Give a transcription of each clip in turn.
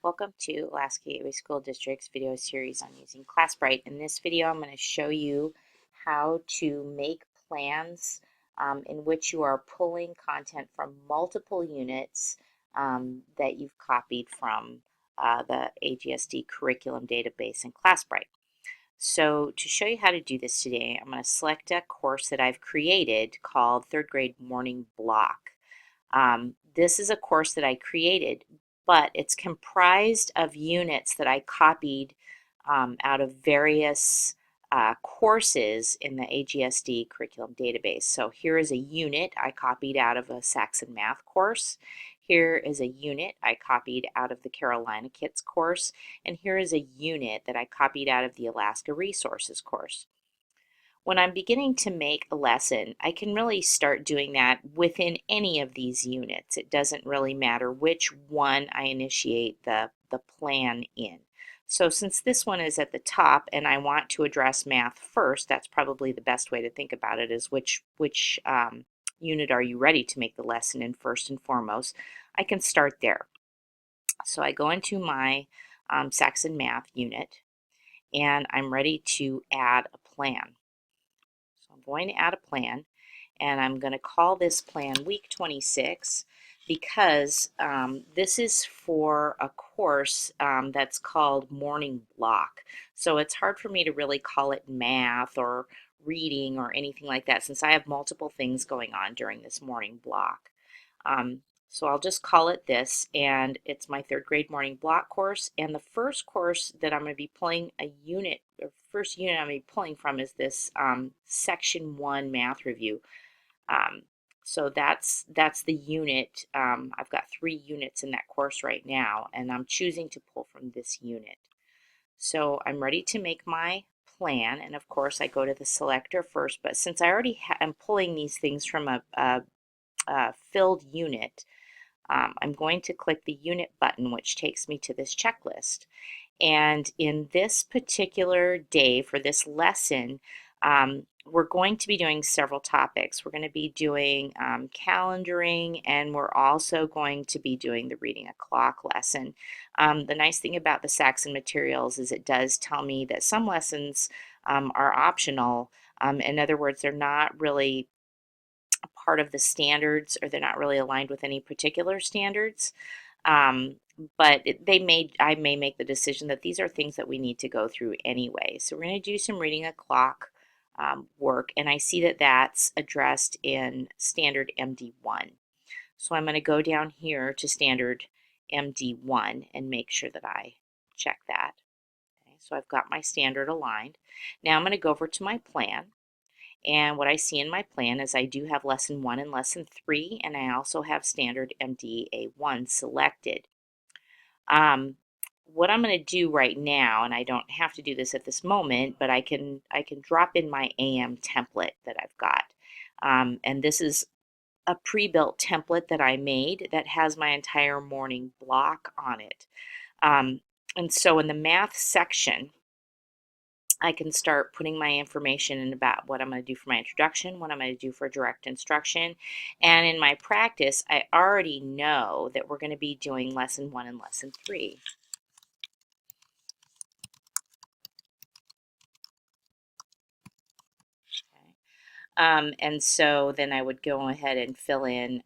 Welcome to Alaska Gateway School District's video series on using ClassBrite. In this video, I'm going to show you how to make plans in which you are pulling content from multiple units that you've copied from the AGSD curriculum database in ClassBrite. So to show you how to do this today, I'm going to select a course that I've created called Third Grade Morning Block. This is a course that I created, but it's comprised of units that I copied out of various courses in the AGSD curriculum database. So here is a unit I copied out of a Saxon Math course. Here is a unit I copied out of the Carolina Kits course. And here is a unit that I copied out of the Alaska Resources course. When I'm beginning to make a lesson, I can really start doing that within any of these units. It doesn't really matter which one I initiate the plan in. So since this one is at the top and I want to address math first, that's probably the best way to think about it is which unit are you ready to make the lesson in first and foremost. I can start there. So I go into my Saxon Math unit and I'm ready to add a plan. So I'm going to add a plan, and I'm going to call this plan Week 26 because this is for a course that's called Morning Block. So it's hard for me to really call it math or reading or anything like that since I have multiple things going on during this morning block. So I'll just call it this, and it's my third grade morning block course. And the first course that I'm going to be pulling a unit, or first unit I'm going to be pulling from is this Section 1 math review. So that's the unit. I've got 3 units in that course right now, and I'm choosing to pull from this unit. So I'm ready to make my plan, and of course I go to the selector first, but since I already am pulling these things from a filled unit, I'm going to click the unit button, which takes me to this checklist. And in this particular day for this lesson, we're going to be doing several topics. We're going to be doing calendaring, and we're also going to be doing the reading a clock lesson. The nice thing about the Saxon materials is it does tell me that some lessons are optional. In other words, they're not really part of the standards, or they're not really aligned with any particular standards. But I may make the decision that these are things that we need to go through anyway. So we're going to do some reading a clock work, and I see that that's addressed in standard MD1. So I'm going to go down here to standard MD1 and make sure that I check that. Okay, so I've got my standard aligned. Now I'm going to go over to my plan. And what I see in my plan is I do have lesson 1 and lesson 3, and I also have standard MDA1 selected. What I'm going to do right now, and I don't have to do this at this moment, but I can drop in my AM template that I've got. And this is a pre-built template that I made that has my entire morning block on it. And so in the math section, I can start putting my information in about what I'm going to do for my introduction, what I'm going to do for direct instruction. And in my practice, I already know that we're going to be doing lesson 1 and lesson 3. Okay. And so then I would go ahead and fill in,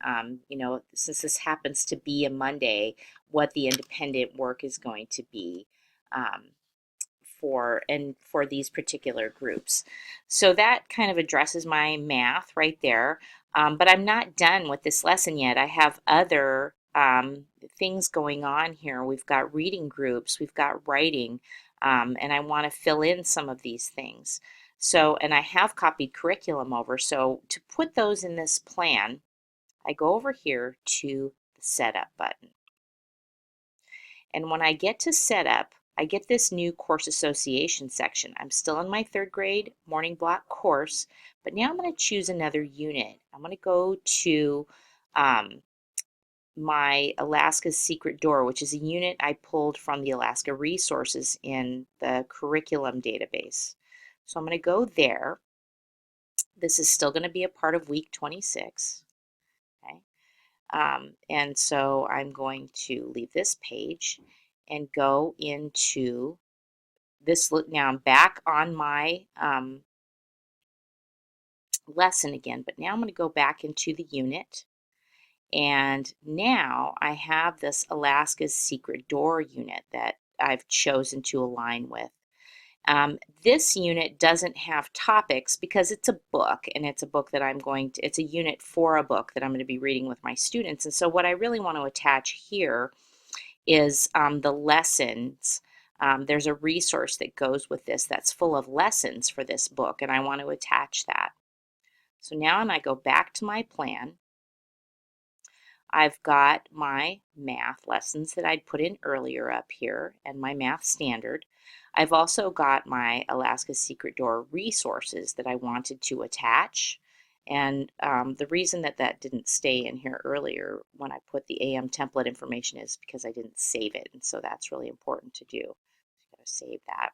since this happens to be a Monday, what the independent work is going to be. For these particular groups. So that kind of addresses my math right there. But I'm not done with this lesson yet. I have other things going on here. We've got reading groups, we've got writing, and I want to fill in some of these things. So, and I have copied curriculum over. So to put those in this plan, I go over here to the setup button. And when I get to setup, I get this new course association section. I'm still in my third grade morning block course, but now I'm going to choose another unit. I'm going to go to my Alaska's Secret Door, which is a unit I pulled from the Alaska Resources in the curriculum database. So I'm going to go there. This is still going to be a part of week 26. Okay. And so I'm going to leave this page, and go into this. Now I'm back on my lesson again, but now I'm going to go back into the unit. And now I have this Alaska's Secret Door unit that I've chosen to align with. This unit doesn't have topics because it's a book, and it's a book that it's a unit for a book that I'm going to be reading with my students. And so what I really want to attach here is the lessons. There's a resource that goes with this that's full of lessons for this book, and I want to attach that. So now when I go back to my plan, I've got my math lessons that I'd put in earlier up here and my math standard. I've also got my Alaska Secret Door resources that I wanted to attach. And the reason that that didn't stay in here earlier when I put the AM template information is because I didn't save it. And so that's really important to do. I've got to save that.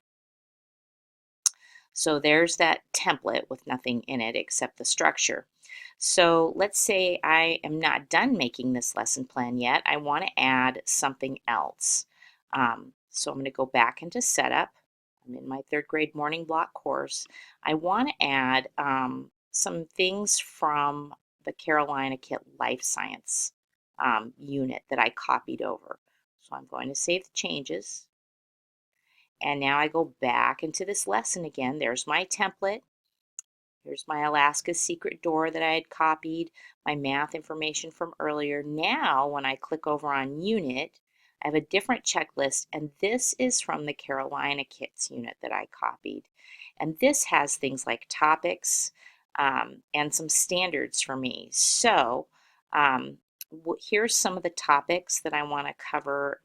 So there's that template with nothing in it except the structure. So let's say I am not done making this lesson plan yet. I want to add something else. So I'm going to go back into setup. I'm in my third grade morning block course. I want to add some things from the Carolina Kit Life Science unit that I copied over. So I'm going to save the changes. And now I go back into this lesson again. There's my template. Here's my Alaska Secret Door that I had copied, my math information from earlier. Now, when I click over on Unit, I have a different checklist, and this is from the Carolina Kits unit that I copied. And this has things like topics and some standards for me. So here's some of the topics that I want to cover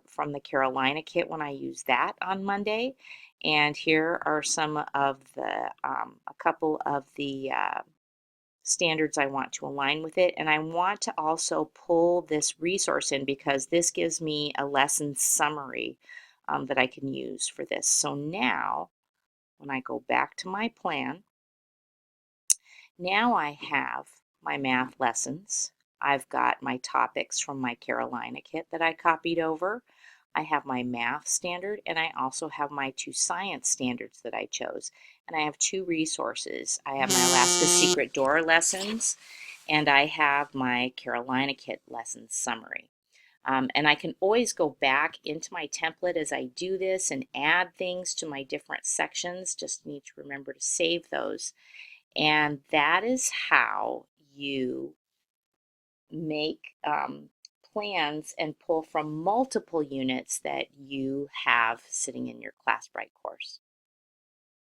from the Carolina Kit when I use that on Monday. And here are some of the, a couple of the standards I want to align with it. And I want to also pull this resource in because this gives me a lesson summary that I can use for this. So now, when I go back to my plan, now I have my math lessons. I've got my topics from my Carolina Kit that I copied over. I have my math standard, and I also have my 2 science standards that I chose. And I have 2 resources. I have my Alaska Secret Door lessons, and I have my Carolina Kit lessons summary. And I can always go back into my template as I do this and add things to my different sections. Just need to remember to save those. And that is how you make plans and pull from multiple units that you have sitting in your ClassBrite course.